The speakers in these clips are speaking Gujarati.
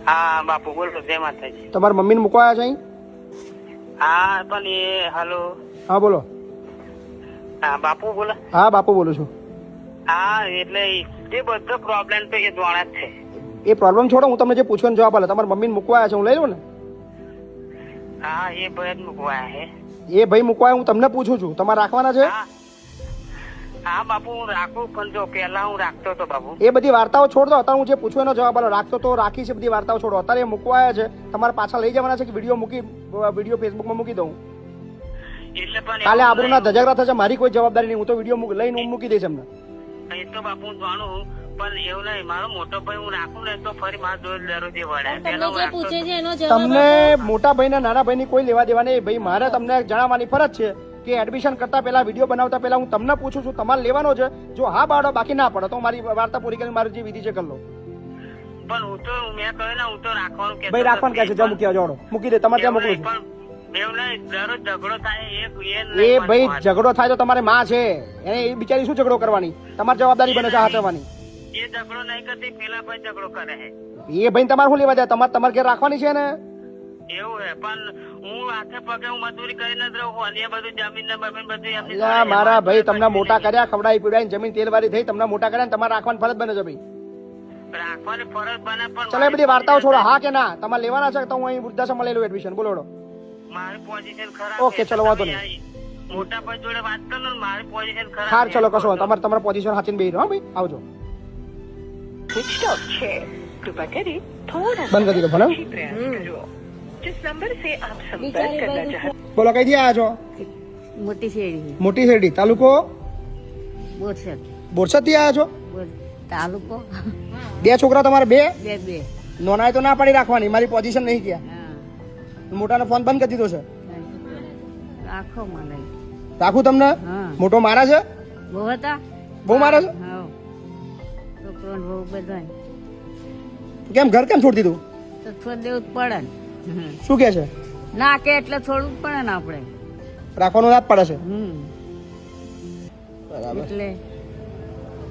હા બાપુ બોલો, જય માતાજી. તમારા મમ્મીને મૂકવા આવ્યા છે અહીં? હા પણ એ હાલો. હા બોલો. હા બાપુ બોલો. હા બાપુ બોલું છું. હા એટલે એ બધો પ્રોબ્લેમ તો એ જાણે જ છે. એ પ્રોબ્લેમ છોડો, હું તમને જે પૂછવાનો જવાબ આલે. તમારા મમ્મીને મૂકવા આવ્યા છે, હું લઈ લઉં ને? હા એ ભાઈ જ મૂકવા હે. એ ભાઈ મૂકવા આવ્યા, હું તમને પૂછું છું, તમારે રાખવાના છે? હા હા બાપુ હું રાખું, પણ જો પેલા હું રાખતો હતો બાપુ. એ બધી વાર્તાઓ છોડ દો, અત્યારે હું જે પૂછું એનો જવાબ આલો. રાખતો તો રાખી છે, બધી વાર્તાઓ છોડો. અત્યારે એ મૂકવા આવ્યા છે, તમારે પાછા લઈ જવાના છે કે વિડીયો ફેસબુકમાં મૂકી દઉં? એટલે પણ કાલે આબરૂના ધજાગરા થશે, મારી કોઈ જવાબદારી નહીં. હું તો વિડીયો લઈને હું મૂકી દઈશ એમને. એ તો બાપુ હું જાણું, પણ એવું નહીં, મારો મોટો ભાઈ હું રાખું ને તો ફરી મારો દરરોજ વળે. તમને મોટા ભાઈ ને નાના ભાઈ ની કોઈ લેવા દેવા નહીં. ભાઈ મારે તમને જણાવવાની ફરજ છે કે એડમિશન કરતા પહેલા, વિડીયો બનાવતા પહેલા હું તમને પૂછું છું, તમારે લેવાનો છે? જો હા પાડો, બાકી ના પડો તો મારી વાર્તા પૂરી કરી, મારી જે વિધિ છે કરી લો. પણ હું તો મેં કહ્યું ને, હું તો રાખવાનું કે ભાઈ રાખવાનું કે છે, જા મૂકી આવજો, મૂકી દે, તમારે ત્યાં મોકલું છું. એવું નહીં, દરરોજ ઝઘડો થાય એ ભાઈ ઝઘડો થાય તો તમારે માં છે, એને એ બિચારી શું ઝઘડો કરવાની? તમારી જવાબદારી બને છે હાચવવાની. એ ઝઘડો નહીં કરતી, પેલા ભાઈ ઝઘડો કરે છે. એ ભાઈ તમારે શું લેવા દે? તમારે ઘેર રાખવાની છે ને? એવું હે, પણ હું હાથે પગે હું મજૂરી કરીને જ રહું, અને એ બધું જમીન ને બમીન બધું એમની એટલે મારા ભાઈ તમને મોટા કર્યા, ખવડાવી પીવડાવી, જમીન તેલવાળી થઈ, તમને મોટા કર્યા, તમારે રાખવાની ફરજ બને છે ભાઈ. રાખવાની ફરજ બને, પણ ચલો એ બધી વાર્તાઓ છોડો. હા કે ના તમારે લેવાના છે તો હું અહીં વૃદ્ધાશ્રમમાં લઈ લઉં એડમિશન. બોલો. મારી પોઝિશન ખરાબ. ઓકે ચલો વાંધો નહીં. મોટા ભાઈ જોડે વાત કરો ને, મારી પોઝિશન ખરાબ. હાર ચલો કશો વાંધો. તમારે પોઝિશન સાચીને બેહી રહો. હા ભાઈ આવજો. બંધ કરી દો ફોન. બોલો કઈથી આવ્યા છો? મોટી શેરડી. મોટી શેરડી. તાલુકો? બોરસદ. બોરસદ થી આવ્યા છો? તાલુકો? બે છોકરા તમારે? બે. બે. નોનાએ તો ના પાડી રાખવાની, મારી પોઝિશન નહીં ગયા. હા. મોટાનો ફોન બંધ કરી દીધો છે. રાખો મને. રાખું તમને? હા. મોટો મારા છે? બહુ હતા? બહુ મારા છે? હા. છોકરો બહુ બધા. કેમ ઘર કેમ છોડી દીધું? તો થોડું દેવું જ પડે ને. શું કે છે? ના કે એટલે થોડું જ પડે ને આપણે. રાખવાનું ના જ પડે છે. બરાબર. એટલે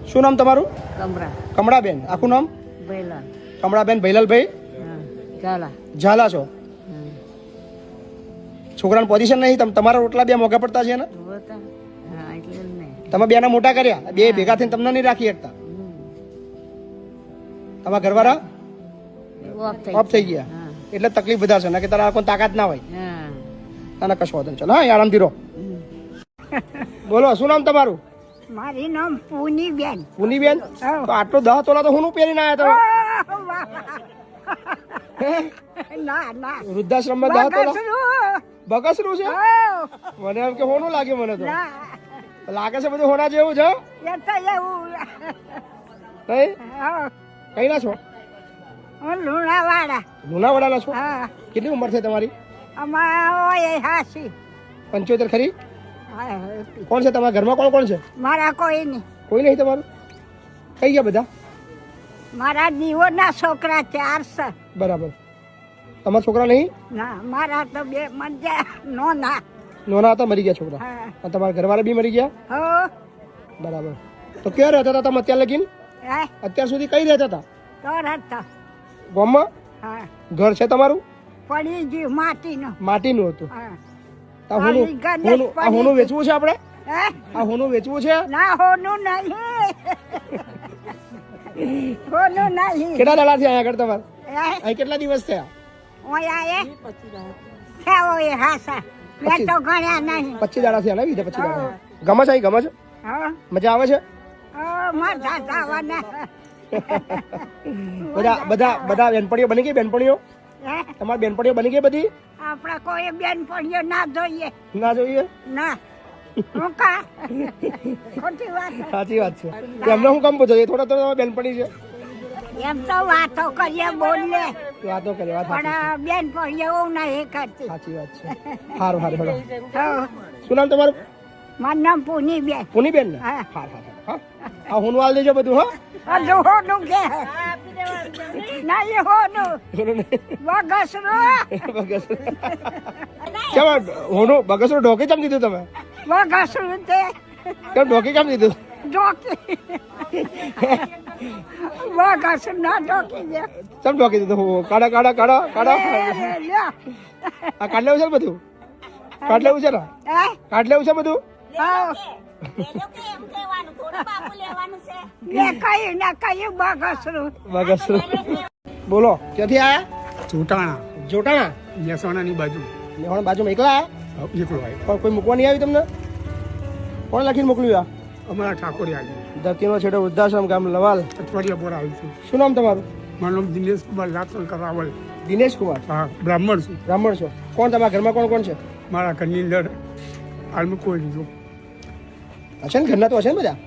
શું નામ તમારું? કમરા. કમળાબેન. આખું નામ? ભૈલા. કમળાબેન ભૈલાલભાઈ હા. ઝાલા. ઝાલા છો? છોકરાની પોઝિશન નહીં, તમારા રોટલા બે મોઘા પડતા છે ને? હતા. હા એટલે જ ને. તમે બેના મોટા કર્યા, બે ભેગા થઈને તમને નહીં રાખી શકતા. તમારા ઘરવાળા ઓફ થઈ ગયા એટલે તકલીફ વધારે છે, ના કે તારા કોઈ તાકાત ના હોય. ના કશો વાંધો નહીં. ચલો હા આરામથી રહો. બોલો શું નામ તમારું? મારી નામ પૂનીબેન. પૂનીબેન? તો આટલો 10 તોલા તો હું પહેરીને આવ્યા ના વૃદ્ધાશ્રમમાં 10 તોલા બગસરું છે? મને એમ કે હોનું લાગે, મને તો લાગે છે બધું હોના જેવું છે. કઈ ના છો? લુણાવાડા છો? કેટલી ઉંમર છે તમારી? 75 ખરી? કોણ છે તમારા ઘરમાં? કોણ કોણ છે? મારા કોઈ નહીં. કોઈ નહીં તમારું? કઈ ગયા બધા? મારા દીવો ના છોકરા 4 છે. બરાબર. તમારા છોકરા નહીં? ના મારા તો 2 મરજા. નોના હતા, મરી ગયા છોકરા. અને તમારા ઘરવાળા બી મરી ગયા? બરાબર. તો ક્યાં રહેતા હતા તમે અત્યાર લગીન? અત્યાર સુધી કઈ રહેતા હતા? ગામમાં? ઘર છે તમારું? પડી ગયું માટીનું. માટીનું હતું. આ હોનું વેચવું છે આપણે? આ હોનું વેચવું છે? ના હોનું નહીં. હોનું નહીં. કેટલા દાડા થયા આગળ તમારે? અહીં કેટલા દિવસ થયા? 25 દાડા થયા ને? 25 દાડા. ગમે છે? ગમે છે? મજા આવે છે? બધા બેનપણીઓ બની ગઈ? બેનપણીઓ તમારી બેનપણીઓ બની ગઈ બધી? આપડે કોઈ બેનપણીઓ ના જોઈએ. ના જોઈએ? ના. સાચી વાત છે. એમને હું કામ પૂછો? થોડા થોડા બેનપણી છે એમ તો વાતો કરીએ, બોલીએ, વાતો કરીએ. પણ બેનપણીઓ નહીં કરતી. સાચી વાત છે. સારું સારું. શું નામ તમારું? મારું નામ પૂનીબેન. પૂનીબેન ને? હા હા. આ હોનું હાલ દેજો બધું. હા હોનું કે નહીં, હોનું બગસરો. કેમ હોનું બગસરું ઢોકી કેમ દીધું તમે? બગસરું તે કેમ ઢોકી કેમ દીધું? ઢોકી વાઘાસુર ના ઢોકી દે ચમ ઢોકી દીધું કાઢો કાઢો કાઢો કાઢો લ્યો. આ કાઢ લેવું છે ને બધું કાઢ લેવું છે ને હે? કાઢ લેવું છે બધું આવ. લે કઈ ના કઈ વાઘાસુર બગસ બોલો ક્યાંથી આયા ચોટાણા જોટાણા મહેસાણાની બાજુ મેહોણ બાજુમાં એકલા આયા એકલો આવ્યો પણ કોઈ મૂકવા નહીં આવ્યું તમને કોણ લખીને મોકલ્યું અમારા ઠાકોરે આવ્યું આ ધરતીનો છેડો વૃદ્ધાશ્રમ ગામ લવાલ અઠવાડિયા પર આવ્યું છું શું નામ તમારું મારું નામ દિનેશ કુમાર લાસલકર રાવલ. દિનેશ કુમાર હા, બ્રાહ્મણ છું. બ્રાહ્મણ છો કોણ તમારા ઘરમાં કોણ કોણ છે મારા ઘરની અંદર હાલમાં કોઈ લીધું હશે ને ઘરના તો હશે ને બધા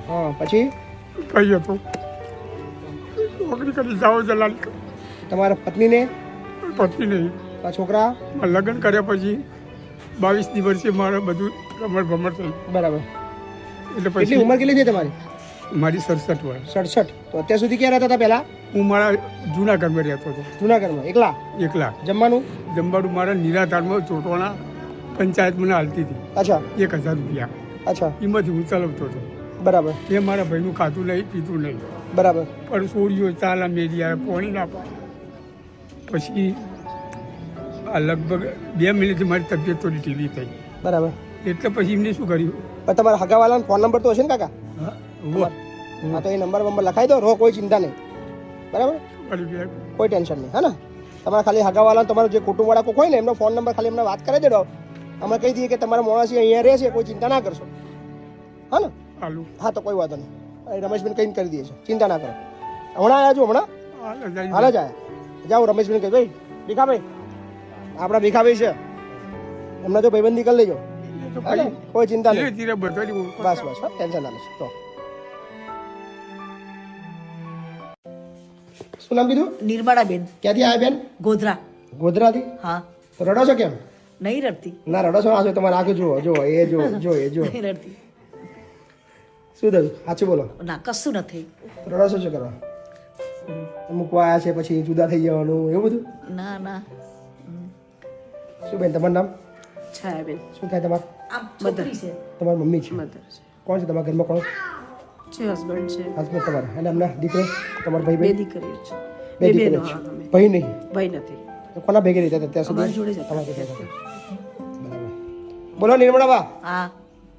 હા પછી કહી હતો નોકરી કરી જાઓ જલાલ તમારા પત્નીને પતિ નહીં. આ છોકરા લગ્ન કર્યા પછી 22 દિવસે મારે બધું રમણ ભમણ થયું. બરાબર એટલે કેટલી પછી ઉંમર કેટલી છે તમારી મારી 67 વર્ષ. 67 તો અત્યાર સુધી ક્યાં રહેતા હતા પહેલા હું મારા જૂના ઘરમાં રહેતો હતો જુનાગઢમાં એકલા એકલા. જમવાનું જમવાનું મારા નિરાધારમાં ચોટવાના પંચાયત મને હાલતી હતી અચ્છા 1000 રૂપિયા. અચ્છા એમાંથી હું ચલાવતો હતો. બરાબર એ મારા ભાઈનું ખાતું નહીં પીતું નહીં. બરાબર પણ સોરીઓ ચાલા મેરિયા પોણી ના પાડે. પછી આ લગભગ 2 મહિનાથી મારી તબિયત થોડી ઢીલી થઈ. બરાબર એટલે પછી એમને શું કર્યું? પણ તમારા હગાવાલાનો ફોન નંબર તો હશે ને કાકા ઉવ્વ. હા તો એ નંબર લખાઈ દો રો કોઈ ચિંતા નહીં બરાબર વળી ગયા. કોઈ ટેન્શન નહીં હા ને તમારા ખાલી હગાવાલા તમારું જે કુટુંબવાળા કોઈ હોય ને એમનો ફોન નંબર ખાલી એમને વાત કરી દેડો અમે કહી દઈએ કે તમારા મોણાસી અહીંયા રહે છે કોઈ ચિંતા ના કરશો હા ને હાલું. હા તો કોઈ વાંધો નહીં રમેશભાઈ કહીને કરી દઈએ છે ચિંતા ના કરો હમણાં આવ્યા છો હમણાં હાલ જાય. હાલ જ આવ્યા જાઓ રમેશભાઈ કહી ભાઈ ભીખાભાઈ આપણા ભીખાભાઈ છે એમને તો ભાઈબંધી કરી લેજો એ તો હા ને? પછી કોઈ ચિંતા ધીરે નહીં ધીરે બધાની ઓળખ. બસ બસ હા ટેન્શન ના લેશો તો શું નામ કીધું નિર્મળાબેન ક્યાંથી આવ્યા બેન ગોધરા. ગોધરાથી હા, તો રડો છો કેમ નહીં રડતી, ના રડો છો આ તમારે આખું જુઓ જુઓ એ જુઓ જો એ જુઓ નહીં રડતી. શું થયું સાચું બોલો ના, કશું નથી. રડો છો શું કરવા મૂકવા આવ્યા છે પછી જુદા થઈ જવાનું એવું બધું ના ના. શું બેન તમારું નામ છાયાબેન. શું થાય તમારું આમ છોકરી છે. તમારી મમ્મી છે મધર છે. કોણ છે તમારા ઘરમાં કોણ છે હસબન્ડ છે. હસબન્ડ તમારા અને એમના દીકરો તમારા ભાઈ બે બહેન દીકરીઓ છે. બે બે દીકરીઓ બહેનો. છે. હા, અમે ભાઈ નહીં ભાઈ નથી. તો કોના ભેગી રહેતા હતા ત્યાં અમારી સુધી જોડે જ હતા. તમારા ભેગા હતા. બરાબર બોલો નિર્મળાબા હા.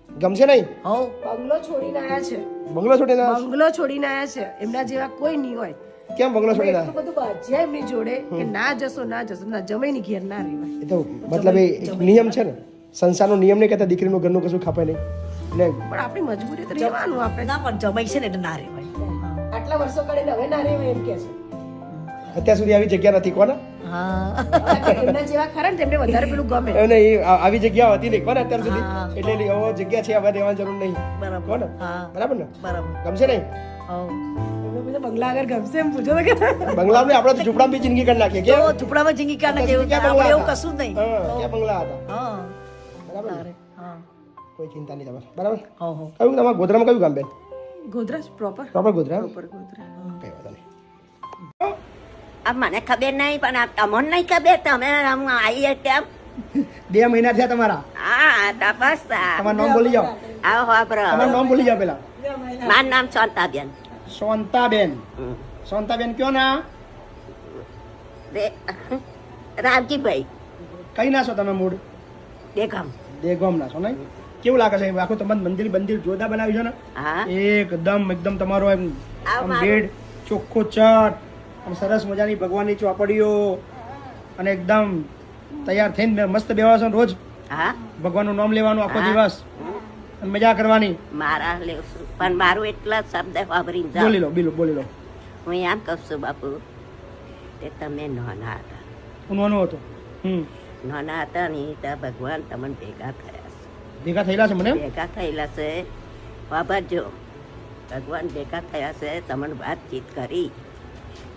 ગમશે નહીં હો. બંગલો છોડીને આયા છે બંગલો છોડીને બંગલો છોડીને આયા છે એમના જેવા કોઈ નહીં હોય કેમ બંગલો છોડીને એટલું બધું બાજ્યા એમની જોડે કે ના જશો ના જશો ના જમાઈની ઘેર ના રહેવાય એ તો મતલબ એ એક નિયમ છે ને સંસારનો નિયમ નહીં કહેતા દીકરીનું ઘરનું કશું ખાપે નહીં એટલે પણ આપણી મજબૂરી તો રહેવાનું આપણે ના પણ જમાઈ છે ને એટલે ના રહેવાય. આટલા વર્ષો કરીને હવે ના રહેવાય એમ કે છે અત્યાર સુધી આવી જગ્યા નથી કોને હા. એમના જેવા ખરા ને તેમને વધારે પેલું ગમે એને એ આવી જગ્યા હતી નહીં કોને અત્યાર સુધી હા. એટલે એની હવે જગ્યા છે હવે રહેવાની જરૂર નહીં બરાબર. કોને હા. બરાબર ને બરાબર. ગમશે નહીં હો. એમને બધા બંગલા આગળ ગમશે એમ પૂછો તો કે બંગલામાં આપણે તો ઝૂંપડામાં બી જિંદગી કરી નાખીએ તો કે ઝૂંપડામાં જિંદગી કાઢે કેવું ક્યાં આપણે બંગલા એવું હતા? કશું જ નહીં. હા, ક્યાં બંગલા હતા હા. બરાબર ને? તારે. હા. કોઈ ચિંતા નહીં તમારે બરાબર હો હો. કયું તમારા ગોધરામાં કયું ગામ બેન Godhra proper proper Godhra proper Godhra કઈ વાંધો નહીં આ મને ખબર નહીં પણ આ તમને નહીં ખબર તમે આમ આવીએ તેમ 2 મહિના થયા તમારા હા તપાસતા તમારું નામ બોલી જાઓ આવો વાપરો તમારું નામ બોલી જાઓ પેલા મારું નામ શાંતાબેન શાંતાબેન શાંતાબેન કયો ના રામજીભાઈ કઈ ના છો તમે મૂળ દેખમ દેગોમ ના છો નહીં કેવું લાગે છે આખું તમારું મંદિર બંદિર જોરદાર બનાવ્યું છે ને હા એકદમ તમારો એમ આ આમ મારું. બેડ ચોખ્ખો ચટ આમ સરસ મજાની ભગવાનની ચોપડીઓ અને એકદમ તૈયાર થઈને મસ્ત બેવા છો ને રોજ હા ભગવાનનું નામ લેવાનું આખો હા. દિવસ અને મજા કરવાની મારા લેવશું પણ મારું એટલા જ શબ્દ વાપરીને જાઓ. બોલી લો બોલી લો હું એમ કહું છું બાપુ કે તમે નાના હતા હું નાનો હતો નાના હતા ને ત્યાં ભગવાન તમને ભેગા થયા છે ભેગા થયેલા છે મને એમ? ભેગા થયેલા છે વાપરજો ભગવાન ભેગા થયા છે તમને વાતચીત કરી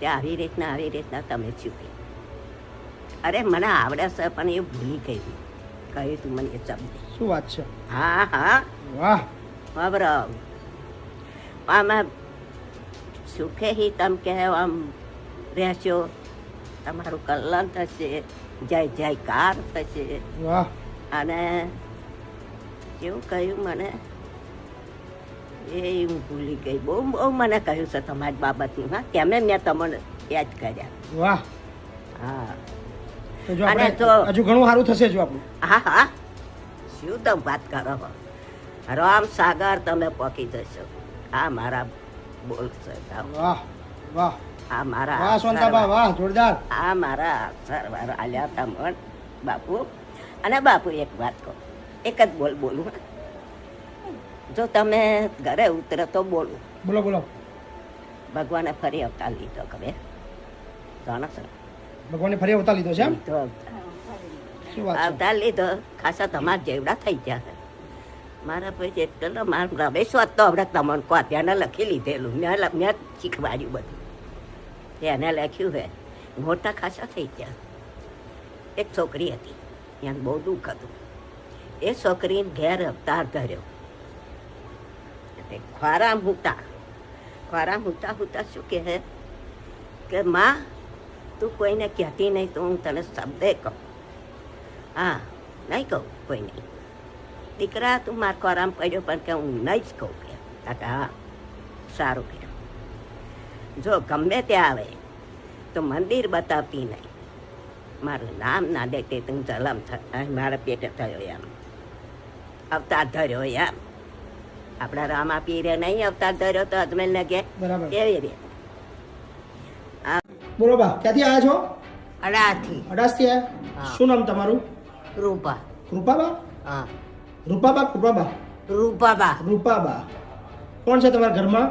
તે આવી રીતના તમે ચૂકી અરે મને આવડે છે પણ એ ભૂલી ગઈ કહ્યું તું મને એ શબ્દ શું વાત છે હા હા વાહ વાપરો આમાં સુખે હી તમ કહેવો આમ રહેશો તમારું કલ્યાણ થશે જય જયકાર થશે વાહ અને એવું કહ્યું મને એ હું ભૂલી ગઈ. બહુ બહુ મને કહ્યું છે તમારી બાબતનું. હા તેમે મેં તમને યાદ કર્યા. વાહ. હા તો જો અને આપણે તો- હજુ ઘણું સારું થશે જો આપણું. હા હા શું તમે વાત કરો છો? રામ સાગર તમે પોકી જશો. આ મારા બોલ છે. વાહ વાહ આ મારા વાહ શાંતાબા, વાહ જોરદાર. આ મારા સરવાર આલ્યા હતા મન બાપુ. અને બાપુ એક વાત કહો, એક જ બોલું હા? જો તમે ઘરે ઉતરે તો બોલું. બોલો બોલો. ભગવાને ફરી અવતાર લીધો ખબર જાણો છો? ભગવાને ફરી અવતાર લીધો છે એમ? લીધો અવતાર. શું વાત છે? અવતાર લીધો ખાસા તમારા જેવડા થઈ ગયા છે. મારા પછી એટલો મારું રમેશ્વર તો આપણે તમને કહો તેને લખી લીધેલું. મેં શીખવાડ્યું બધું. એને લખ્યું હે મોટા ખાસા થઈ ગયા. એક છોકરી હતી, એને બહુ દુઃખ હતું. એ છોકરીને ઘેર અવતાર ધર્યો. ખોરામ હુતા શું કહે કે માં તું કોઈને કહેતી નહીં તો હું તને શબ્દે કહું. હા નહીં કહું કોઈ નહીં. દીકરા તું મારા ખોરામ પડ્યો પણ કે હું નહીં જ કહું કે હા સારું કર્યું. જો ગમે ત્યાં આવે તો મંદિર બતાવતી નહીં. મારું નામ ના દે તે તું જલમ મારા પેટે થયો એમ અવતાર ધર્યો એમ. આપણા રામા પીરે નહીં અવતાર ધર્યો તો અજમેર ને ઘેર બરાબર. કેવી રીતે? બોલો બા, ક્યાંથી આવ્યા છો? અડાથી અડાસથી આવ્યા? હા. શું નામ તમારું? રૂપા. કૃપાબા? હા રૂપાબા કૃપાબા? રૂપાબા. રૂપાબા. કોણ છે તમારા ઘરમાં?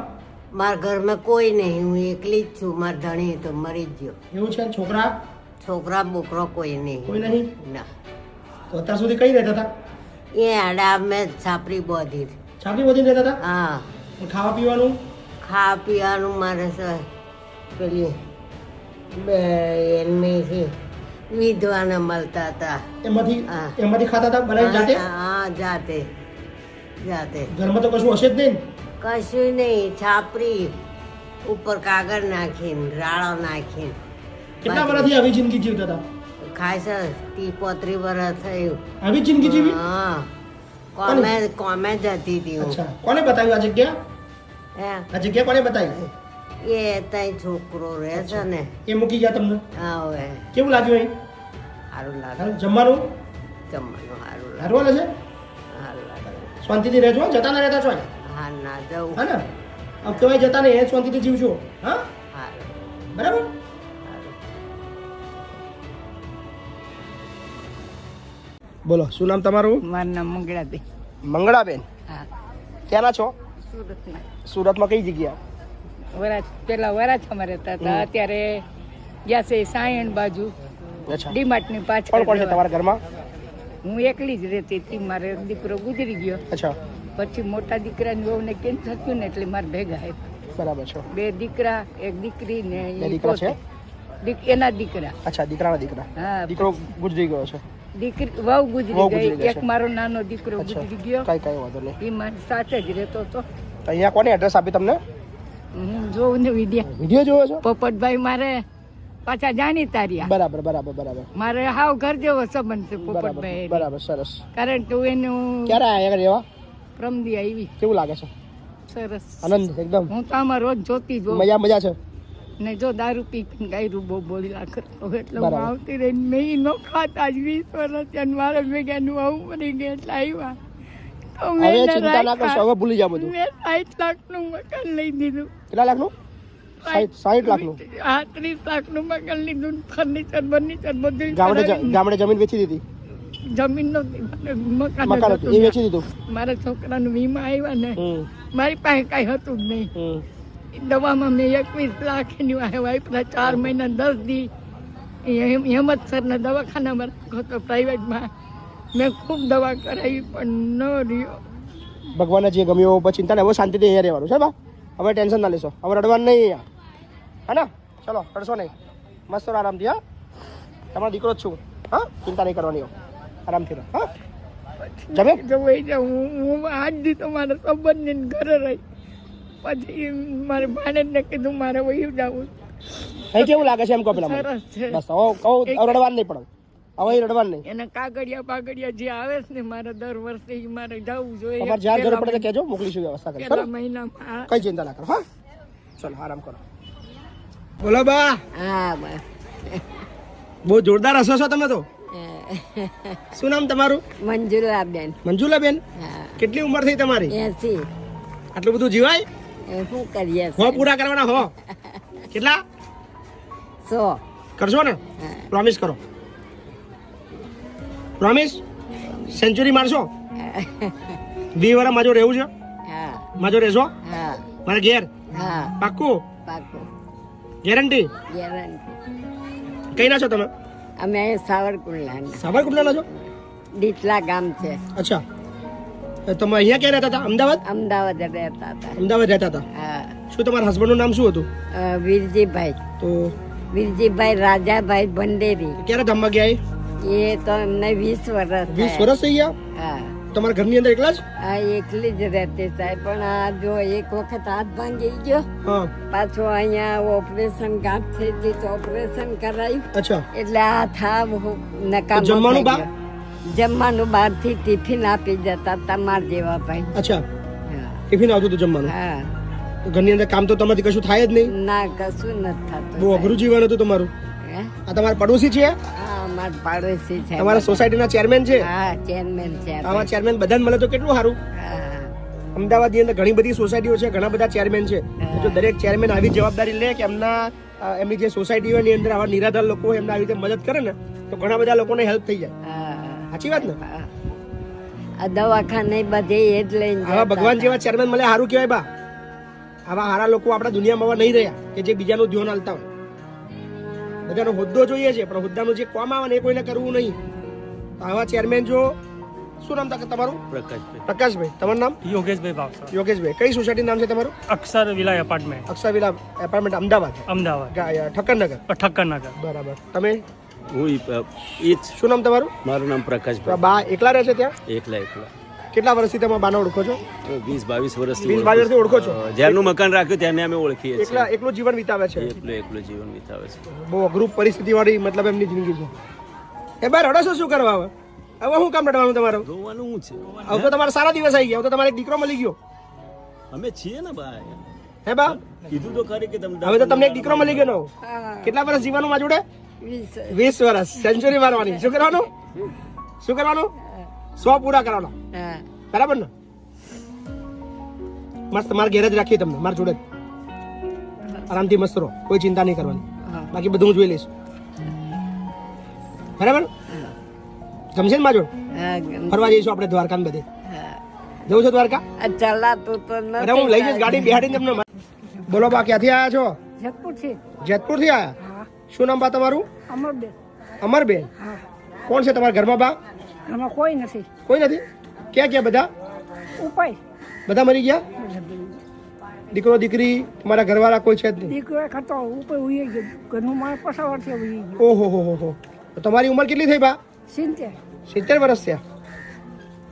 મારા ઘરમાં કોઈ નહીં, હું એકલી જ છું. મારા ધણી તો મરી જ ગયો. એવું છે? છોકરા છોકરા બોકરો કોઈ નહીં. કોઈ નહીં? ના તો અત્યાર સુધી કઈ રહેતા હતા? એ આડા મેં છાપરી બોધી. છાપરી બધી રહેતા હતા? હા અને ખાવા પીવાનું? ખાવા પીવાનું મારે પેલી એમની વિધવાને મળતા હતા. એમાંથી હા. એમાંથી ખાતા હતા બનાવી જાતે? હા જાતે જાતે. ઘરમાં તો કશું હશે જ નહીં ને? કશું નહીં, છાપરી ઉપર કાગળ નાખીને રાળો નાખીને. કેટલા વર્ષથી આવી જિંદગી જીવતા હતા? ખાસ 30-35 વર્ષ થયું. આવી જ જિંદગી જીવી? હા કોમે જતી હતી હું. અચ્છા, કોને બતાવ્યું આ જગ્યા? હે? આ જગ્યા કોને બતાવી? એ તઈ છોકરો રહે છે ને. એ મૂકી ગયા તમને? હા હવે કેવું લાગ્યું અહીં? સારું લાગે. સારું? જમવાનું જમવાનું સારું લાગે. સારું હાલે છે? સારું લાગે. શાંતિથી રહેજો હો, જતા ના રહેતા છો. હા ના જવું. હા ને? આમ કહેવાય જતા નહીં, એ શાંતિથી જીવજો. હા સારું બરાબર? સારું. બોલો, શું નામ તમારું? મારું નામ મંગળાબેન. મંગળાબેન. હા ક્યાંના છો? સુરતમાં. સુરતમાં કઈ જગ્યા? પેલા વરાછામાં રહેતા હતા, અત્યારે ગયા છે સાયણ બાજુ અચ્છા. ડીમાર્ટની કોણ કોણ છે પાછળ. તમારા ઘરમાં? હું એકલી જ રહેતી હતી. મારે દીકરો ગુજરી ગયો, અચ્છા, પછી મોટા દીકરાની વહુને કેન્સર થયું ને એટલે મારે ભેગા આવ્યા. બરાબર છે. 2 દીકરા, 1 દીકરી ને બે ઈ દીકરા છે? પોતે. એના દીકરા. અચ્છા, દીકરાના દીકરા. હા દીકરો ગુજરી ગયો છે? દીકરી વહુ વહુ ગુજરી ગુજરી ગઈ. ગઈ એક છે. મારો નાનો દીકરો અચ્છા, ગુજરી ગયો. કઈ વાંધો નહીં. એ મારી સાથે જ રહેતો હતો. તો અહીંયા કોને એડ્રેસ આપી તમને? હું જોઉં ને વિડીયો. વિડીયો જોવો છો? પોપટભાઈ મારે પાછા જાણીતા રહ્યા. બરાબર બરાબર બરાબર મારે હાવ ઘર જેવો સંબંધ છે બરાબર પોપટભાઈ. બરાબર, સરસ. કારણ કે હું એનું ક્યારે આયા રહેવા? પ્રમદી આવી. કેવું લાગે છે? સરસ. આનંદ એકદમ? હું તો આમાં રોજ જોતી જોઉં. મજા મજા છે? ને જો દારૂ પી ગાયરું બહુ બોલ્યા કરતો એટલે હું બરાબર. આવતી રહીને મેં નો ખાતા જ 20 વર્ષ થયા ને મારે ભેગાનું આવું મરી ગયા એટલે આવ્યા. તો મેં હવે એને ચિંતા ના કરશો, રાખ્યા. હવે ભૂલી જાવ બધું. મેં 60 લાખનું મકાન લઈ દીધું. કેટલા લાખનું? 60 લાખનું? 30 લાખનું મકાન લીધું. ફર્નિચર બર્નિચર બધું ગામડે કરાવીને. ગામડે જમીન વેચી દીધી? જમીન નહોતી, મકાન મકાન જ હતું, એ વેચી હતું. દીધું? મારા છોકરાનું વીમા આવ્યા ને, હમ મારી પાસે કાંઈ હતું જ નહીં. હમ. દવામાં મેં 21 લાખ એની વાપરા. 4 મહિના 10 દી હેમંતસરના દવાખાનામાં રાખ્યો હતો, પ્રાઇવેટમાં. મેં ખૂબ દવા કરાવી પણ ન રહ્યો. ભગવાનને જે ગમ્યું હવે ચિંતા નહીં, હવે શાંતિથી અહીંયા રહેવાનું છે બા. હવે ટેન્શન ના લેશો, હવે રડવાનું નહીં અહીંયા. હા ને? ચલો, રડશો નહીં, મસ્ત રહો આરામથી. હા, તમારો દીકરો જ છું. હા, ચિંતા નહીં કરવાની, આરામથી રહો. હા, જમે? જો વહી જાઉં હું આજ દી તો મારા સંબંધને ઘરે રહી. પછી મારે ભાણેજને કીધું મારે વહી જવું. અહીં કેવું લાગે છે એમ કહો પેલા મને. સરસ છે. બસ હવે કહું, હવે રડવાનું નહીં પડે. હવે અહીં રડવાનું નહીં. એના કાગળિયા જે આવે છે ને મારે દર વર્ષે ઈ મારે જવું જોઈએ. તમારે જ્યાં જરૂર પડે તો કહેજો, મોકલીશું વ્યવસ્થા કરી. પેલા મહિનામાં કઈ ચિંતા ના કરો. હા ચલો આરામ કરો. બોલો બા. હા બસ બહુ જોરદાર હસો છો તમે તો. શું નામ તમારું? મંજુલાબેન. મંજુલાબેન, હા કેટલી ઉંમર થઈ તમારી? 80. આટલું બધું જીવાય? શું કરીએ હો પૂરા કરવાના હો. કેટલા 100. કરશો ને? પ્રોમિસ કરો. Promise century મારશો? 20 વર્ષ માજો રહેવું છે? હા માજો રહેશો? હા મારા ઘેર હા પાક્કું? પાકું ગેરંટી? ગેરંટી. કઈ ના છો તમે? અમે અહીં સાવરકુંડલા સાબરકુંડલા છો? ડીટલા ગામ છે. અચ્છા, તમે અહીંયા ક્યાં રહેતા હતા? અમદાવાદ? અમદાવાદ રહેતા હતા. અમદાવાદ રહેતા હતા. હા શું તમારા હસબન્ડનું નામ શું હતું? વીરજીભાઈ. તો વીરજીભાઈ રાજાભાઈ ભંડેરી. ક્યારે ધામમાં ગયા? એ તો એમને 20 વર્ષ 20 થયા. વર્ષ થઈ ગયા. હા તમારા ઘરની અંદર એકલા જ? આ એકલી જ રહેતી સાહેબ, પણ આ જો એક વખત હાથ ભાંગી ગયો, હા. પાછો અહીંયા ઓપરેશન ગાંઠ થઈ હતી તો ઓપરેશન કરાયું, અચ્છા, એટલે આ થાવ નકામો તો જમવાનું થઈ બા? ગયો. જમવાનું બહારથી ટિફિન આપી જતા તમાર જેવા ભાઈ. અચ્છા, હા ટિફિન આવતું હતું જમવાનું. હા. તો ઘરની અંદર કામ તો તમારાથી કશું થાય જ નહીં. ના કશું નથી થતું. બહુ અઘરું જીવન હતું તમારું. હે? આ તમારા પડોશી છે? હા અમાર પાડોશી છે. તમારા સોસાયટીના ચેરમેન છે? હા ચેરમેન છે. આવા ચેરમેન બધાને મળે તો કેટલું સારું. હા અમદાવાદની અંદર ઘણી બધી સોસાયટીઓ છે, ઘણા બધા ચેરમેન છે. જો દરેક ચેરમેન આવી જવાબદારી લે કે એમની જે સોસાયટીઓની અંદર આવા નિરાધાર લોકો હોય એમને આવી રીતે મદદ કરે ને તો ઘણા બધા લોકોને હેલ્પ થઈ જાય. હા. સાચી વાત ને? આ દવાખાને બધે એ જ લઈને આવા જતા ભગવાન હતા. જેવા ચેરમેન મળે સારું કહેવાય બા. આવા સારા લોકો આપણા દુનિયામાં હવે નહીં રહ્યા કે જે બીજાનું ધ્યાન હાલતા હોય. બધાનો હોદ્દો જોઈએ છે પણ હોદ્દાનું જે કામ આવે ને એ કોઈને કરવું નહીં. તો આવા ચેરમેન જો. શું નામ તમારું? પ્રકાશભાઈ. પ્રકાશભાઈ. તમારું નામ? યોગેશભાઈ ભાવસર. યોગેશભાઈ. કઈ સોસાયટી નામ છે તમારું? અક્ષર વિલાય એપાર્ટમેન્ટ, અક્ષરવિલા એપાર્ટમેન્ટ, અમદાવાદ, અમદાવાદ, ઠક્કરનગર. ઠક્કરનગર. બરાબર. તમે હું ઈ જ. શું નામ તમારું? મારું નામ તો પ્રકાશભાઈ. બા એકલા રહે છે ત્યાં? એકલા. કેટલા વર્ષથી તમે બાને ઓળખો છો? 20-22 વર્ષથી 20-22 વર્ષથી ઓળખો છો? જ્યારનું મકાન રાખ્યું ત્યાંને અમે ઓળખીએ છીએ. એકલું જીવન વિતાવે છે. એકલું જીવન વિતાવે છે. બહુ અઘરું પરિસ્થિતિ વાળી મતલબ એમની જિંદગી છે. એ બાર રડો છો શું કરવા? હવે હું કામ રડવાનું તમારું? જોવાનું શું છે? હવે તો તમારા સારા દિવસ આવી ગયા. હવે તો તમારે એક દીકરો મળી ગયો. અમે છીએ ને ભાઈ. હે બા? કીધું તો ખરી કે તમને. હવે તો તમને એક દીકરો મળી ગયો નવો. હા. કેટલા વર્ષ જીવવાનું માં જોડે? 20. 20 વર્ષ. સેન્ચુરી મારવાની. શું કરવાનું? શું કરવાનું? 100 પૂરા કરવાના. હા. બરાબર ને? મસ્ત મારા ઘેર જ રાખીએ તમને, મારા જોડે જ. આરામથી મસ્ત રહો, કોઈ ચિંતા નહીં કરવાની. બાકી બધું હું જોઈ લઈશ. બરાબર? ગમશે ને મારા જોડે? હા, ગમ- ફરવા જઈશું આપણે દ્વારકા ને બધે. હા. જવું છે દ્વારકા? આ ચલાતું તો અરે હું લઈ જઈશ ગાડી બેહાડીને તમને. બોલો બા, ક્યાંથી આવ્યા છો? જેતપુરથી. જેતપુર થી આવ્યા? શું નામ બા તમારું? અમરબેન. અમરબેન. કોણ છે તમારા ઘરમાં બા? આમાં કોઈ નથી. કોઈ નથી? ક્યાં ક્યાં બધા? ઉપાય બધા મરી ગયા? દીકરો દીકરી તમારા ઘરવાળા કોઈ છે જ નહીં? દીકરો એક હતો ઉપર ઉઈ ગયો, ઘરનું માણસ પસાવર છે ઉઈ ગયો. ઓહો હો હો હો. તો તમારી ઉંમર કેટલી થઈ બા? 70. 70 વર્ષ થયા.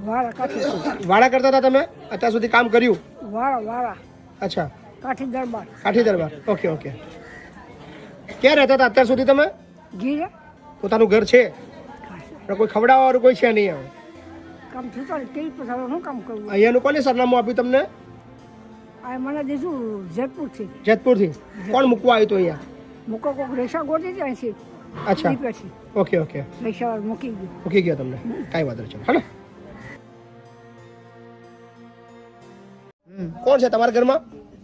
વાળા કાઠી વાડા કરતા હતા તમે? અત્યાર સુધી કામ કર્યું? વાળા અચ્છા, કાઠી દરબાર કાઠી દરબાર. Okay okay. ક્યાં રહેતા હતા અત્યાર સુધી તમે? ગીરે પોતાનું ઘર છે પણ કોઈ ખવડાવવા વાળું કોઈ છે નહીં? હવે કામ થયું કેવી પસાર શું કામ કરવું? અહીંયાનું કોને સરનામું આપ્યું તમને? આ મને દીધું જેતપુરથી. જેતપુરથી. કોણ મૂકવા આવ્યું હતું અહીંયા? મૂકો કોઈક રેસા ગોતી જાય છે. અચ્છા, પછી ઓકે ઓકે. રેસા મૂકી ગયો. મૂકી ગયા તમને? કાંઈ વાંધો નહીં. હા. કોણ છે તમારા ઘરમાં?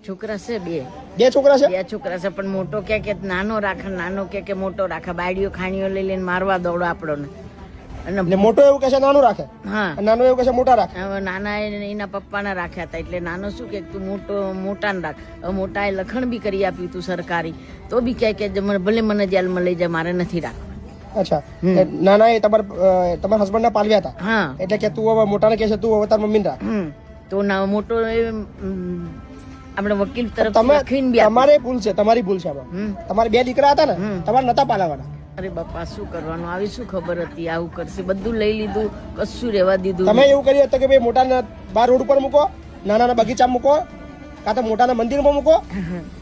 છોકરા છે બે છોકરા છે? છોકરા છે પણ મોટો કે નાનો રાખે, નાનો કે મોટો રાખે. બાયડીઓ ખાણીઓ લઈ લઈને મારવા દોડો આપણને. એટલે મોટો એવું કહે છે નાનું રાખે, હા, નાનો એવું કહે છે મોટા રાખે. હવે નાના એના પપ્પાને રાખ્યા હતા એટલે નાનો શું કે તું મોટાને રાખ. હવે મોટા એ લખણ બી કરી આપ્યું તું સરકારી, તો બી કહે કે ભલે મને જેલમાં લઈ જાય, મારે નથી રાખવા. અચ્છા, નાના એ તમારા હસબન્ડ ના પાલવ્યા હતા? હા. એટલે કે તું હવે મોટાને કહે છે તું હવે તાર મમ્મીને રાખ. તો મોટો આપણે વકીલ તરફ તમારે ભૂલ છે, તમારી ભૂલ છે આમાં. તમારે 2 દીકરા હતા ને, તમારે નતા પાલાવાના. અરે બાપા શું કરવાનું, આવી શું ખબર હતી આવું કરશે. બધું લઈ લીધું, કશું રહેવા દીધું. તમે એવું કર્યું હતું કે ભાઈ મોટાને બાર રોડ ઉપર મૂકો, નાના બગીચામાં મૂકો, કાં તો મોટાના મંદિરમાં મૂકો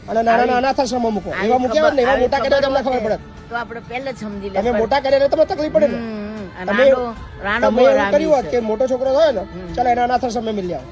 અને નાના અનાથાશ્રમમાં મૂકો. એવા મૂક્યા ને એવા મોટા કર્યા તમને ખબર પડે. તો આપણે પહેલા જ સમજી લે. તમે મોટા કર્યા તમને તકલીફ પડે ને. તમે રાણો તમે બહુ એવું રાગી કર્યું હોત છે. કે મોટો છોકરો થયો ને ચાલ એના અનાથ આશ્રમે મિલી આવો